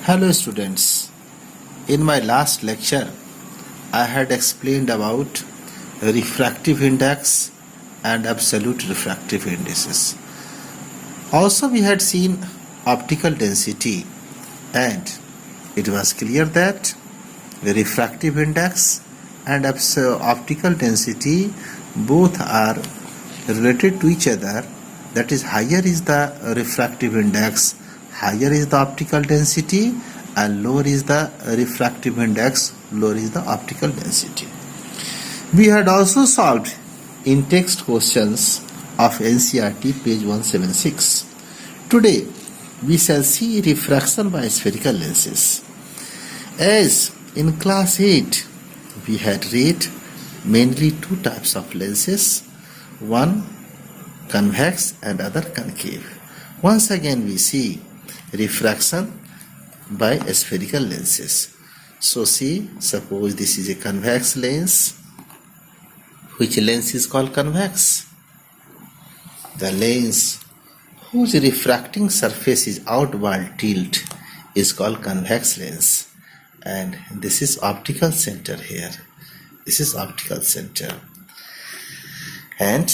Hello students, in my last lecture I had explained about refractive index and absolute refractive indices. Also we had seen optical density, and it was clear that the refractive index and optical density both are related to each other. That is, higher is the refractive index, higher is the optical density, and lower is the refractive index, lower is the optical density. We had also solved in-text questions of NCERT page 176. Today we shall see refraction by spherical lenses. As in class 8 we had read mainly two types of lenses, one convex and other concave. Once again we see refraction by spherical lenses. So see, suppose this is a convex lens. Which lens is called convex? The lens whose refracting surface is outward tilt is called convex lens. And this is optical center here. This is optical center. And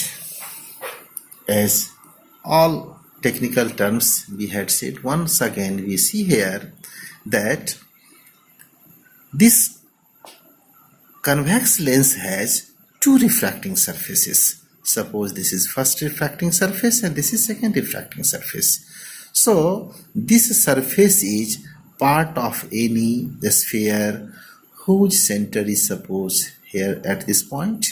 as all technical terms we had said, once again we see here that this convex lens has two refracting surfaces. Suppose this is first refracting surface and this is second refracting surface. So this surface is part of any sphere whose center is suppose here at this point,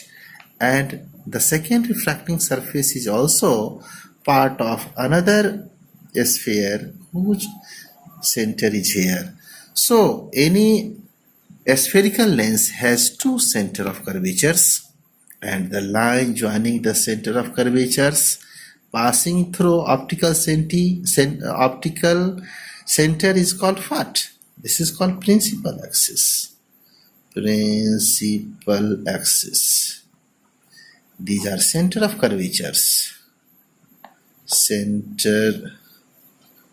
and the second refracting surface is also part of another sphere whose center is here. So any spherical lens has two center of curvatures, and the line joining the center of curvatures passing through optical center is called what? This is called principal axis. Principal axis. These are center of curvatures. Center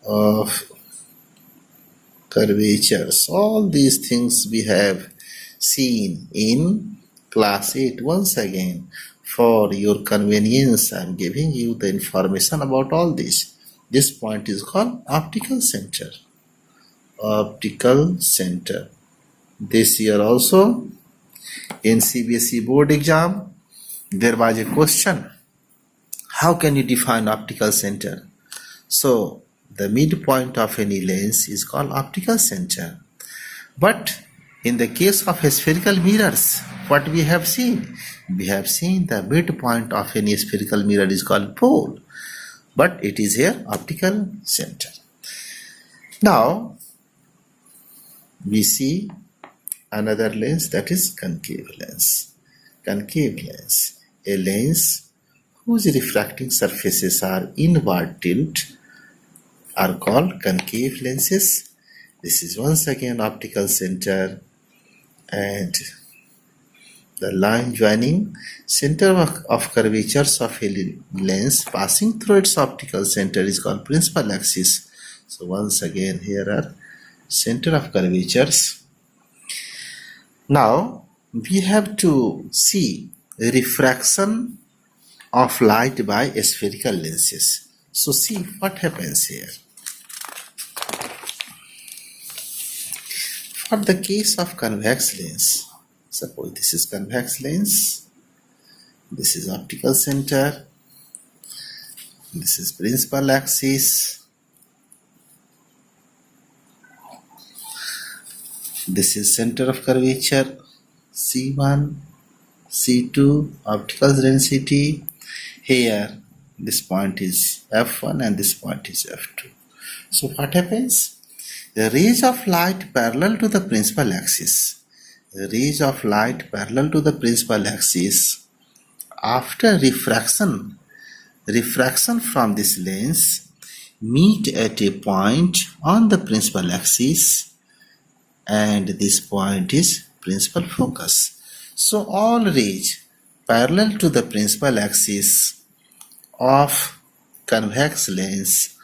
of curvatures. All these things we have seen in class 8. Once again, for your convenience, I am giving you the information about all this. This point is called optical center. Optical center. This year also in CBSE board exam there was a question, how can you define optical center? So the midpoint of any lens is called optical center. But in the case of spherical mirrors, what we have seen? We have seen the midpoint of any spherical mirror is called pole, but it is here optical center. Now we see another lens, that is concave lens. Concave lens, a lens whose refracting surfaces are inward tilt, are called concave lenses. This is once again optical center, and the line joining center of curvatures of a lens passing through its optical center is called principal axis. So once again here are center of curvatures. Now we have to see refraction of light by spherical lenses. So see what happens here. For the case of convex lens, suppose this is convex lens, this is optical center, this is principal axis, this is center of curvature C1, C2, optical density. Here this point is F1 and this point is F2. So what happens? The rays of light parallel to the principal axis. The rays of light parallel to the principal axis, after refraction from this lens, meet at a point on the principal axis, and this point is principal focus. So all rays parallel to the principal axis of convex lens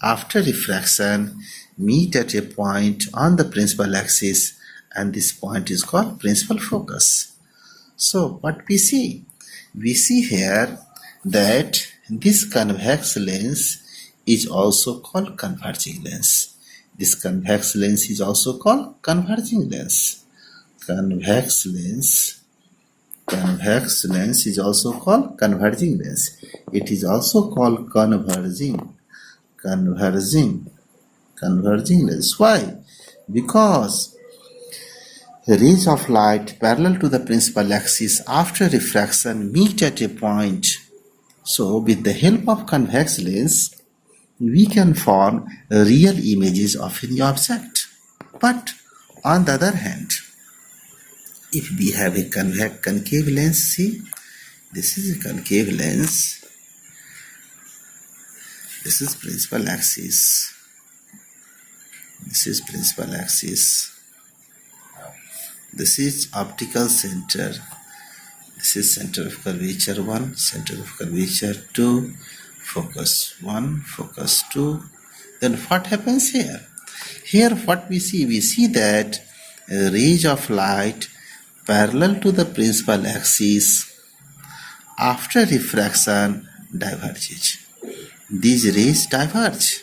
after refraction meet at a point on the principal axis, and this point is called principal focus. So what we see? We see here that this convex lens is also called converging lens. This convex lens is also called converging lens. Convex lens is also called converging lens. It is also called converging lens. Why? Because rays of light parallel to the principal axis after refraction meet at a point. So with the help of convex lens, we can form real images of any object. But on the other hand, if we have a concave lens, see, this is a concave lens, this is principal axis, this is principal axis, this is optical center, this is center of curvature 1, center of curvature 2, focus 1, focus 2. Then what happens here? Here what we see that rays of light parallel to the principal axis after refraction diverges. These rays diverge.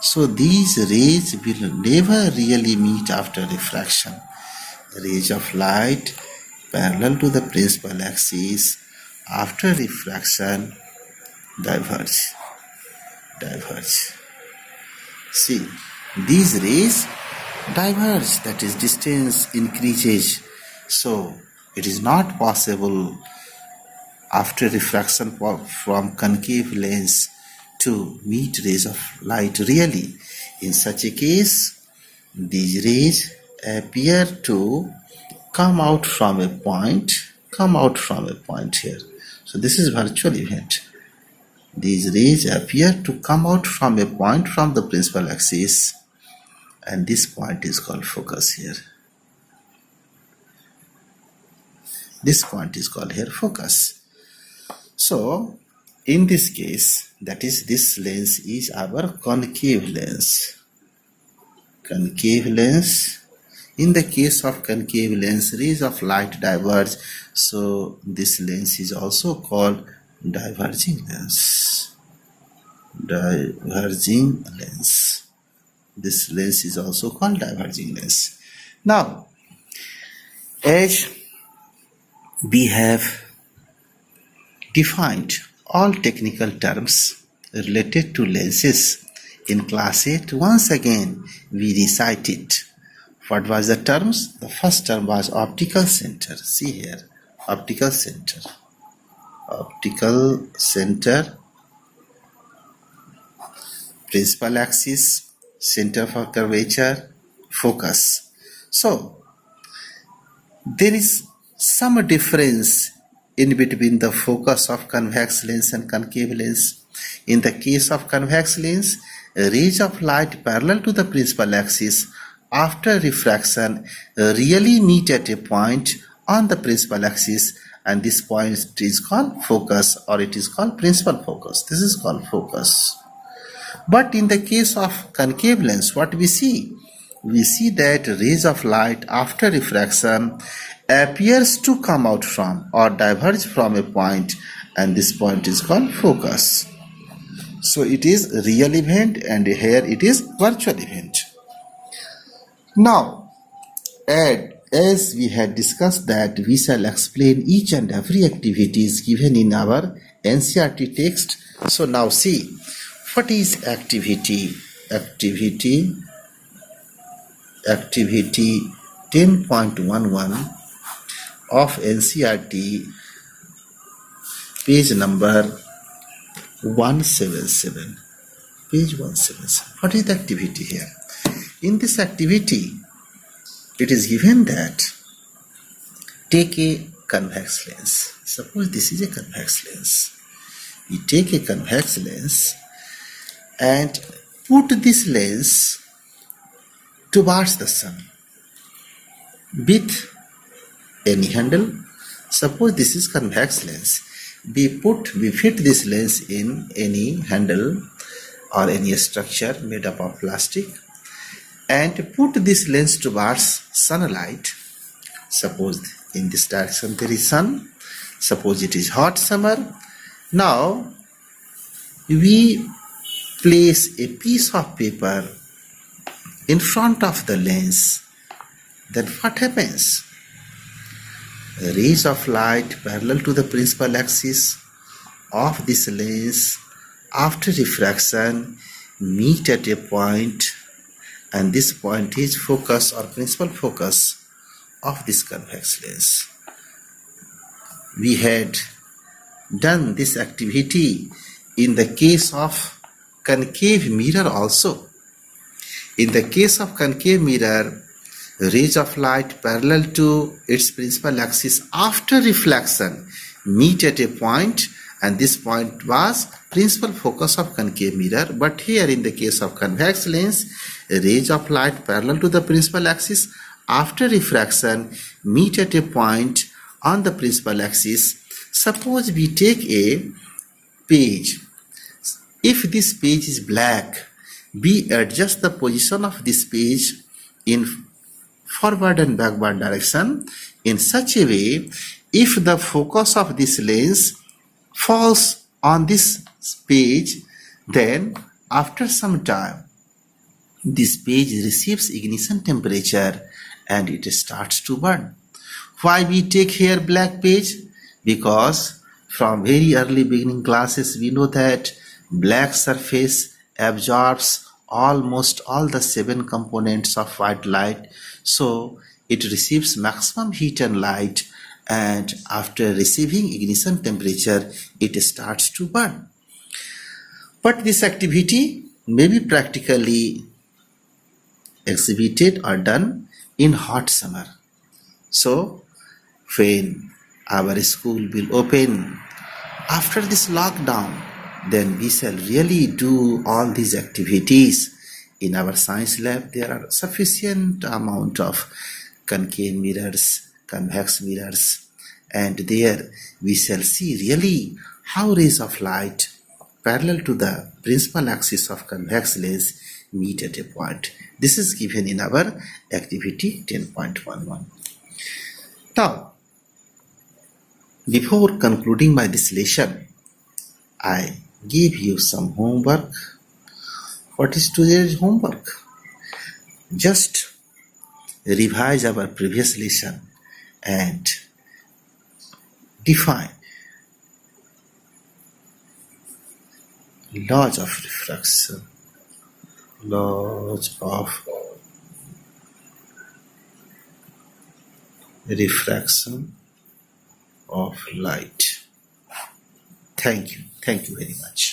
So these rays will never really meet after refraction. Rays of light parallel to the principal axis after refraction diverge. See, these rays diverge, that is, distance increases. So it is not possible after refraction from concave lens to meet rays of light really. In such a case, these rays appear to come out from a point here. So this is virtual event. These rays appear to come out from a point from the principal axis, and this point is called focus here. This point is called here focus. So in this case, that is, this lens is our concave lens. Concave lens. In the case of concave lens, rays of light diverge. So this lens is also called diverging lens. Diverging lens. This lens is also called diverging lens. Now, as we have defined all technical terms related to lenses in class 8, once again we recite it. What was the terms? The first term was optical center. See here, optical center. Optical center, principal axis, center for curvature, focus. So there is some difference in between the focus of convex lens and concave lens. In the case of convex lens, rays of light parallel to the principal axis after refraction really meet at a point on the principal axis, and this point is called focus, or it is called principal focus. This is called focus. But in the case of concave lens, what we see? We see that rays of light after refraction appears to come out from or diverge from a point, and this point is called focus. So it is real event, and here it is virtual event. Now, as we had discussed that, we shall explain each and every activities given in our NCERT text. So now see, what is activity? Activity 10.11 of NCERT, page number 177. Page 177. What is the activity here? In this activity, it is given that take a convex lens. Suppose this is a convex lens. We take a convex lens and put this lens towards the sun with any handle. Suppose this is convex lens. We fit this lens in any handle, or any structure made up of plastic and put this lens towards sunlight. Suppose in this direction there is sun. Suppose it is hot summer. Now we place a piece of paper in front of the lens. Then what happens? Rays of light parallel to the principal axis of this lens after refraction meet at a point, and this point is focus or principal focus of this convex lens. We had done this activity in the case of concave mirror also. In the case of concave mirror, rays of light parallel to its principal axis after reflection meet at a point, and this point was principal focus of concave mirror. But here in the case of convex lens, rays of light parallel to the principal axis after refraction meet at a point on the principal axis. Suppose we take a page. If this page is black, we adjust the position of this page in forward and backward direction in such a way, if the focus of this lens falls on this page, then after some time this page receives ignition temperature and it starts to burn. Why we take here black page? Because from very early beginning classes we know that black surface absorbs almost all the 7 components of white light, so it receives maximum heat and light, and after receiving ignition temperature it starts to burn. But this activity may be practically exhibited or done in hot summer. So when our school will open after this lockdown, then we shall really do all these activities. In our science lab there are sufficient amount of concave mirrors, convex mirrors, and there we shall see really how rays of light parallel to the principal axis of convex lens meet at a point. This is given in our activity 10.11. Now, before concluding my this lesson, I give you some homework. What is today's homework? Just revise our previous lesson and define laws of refraction. Laws of refraction of light. Thank you. Thank you very much.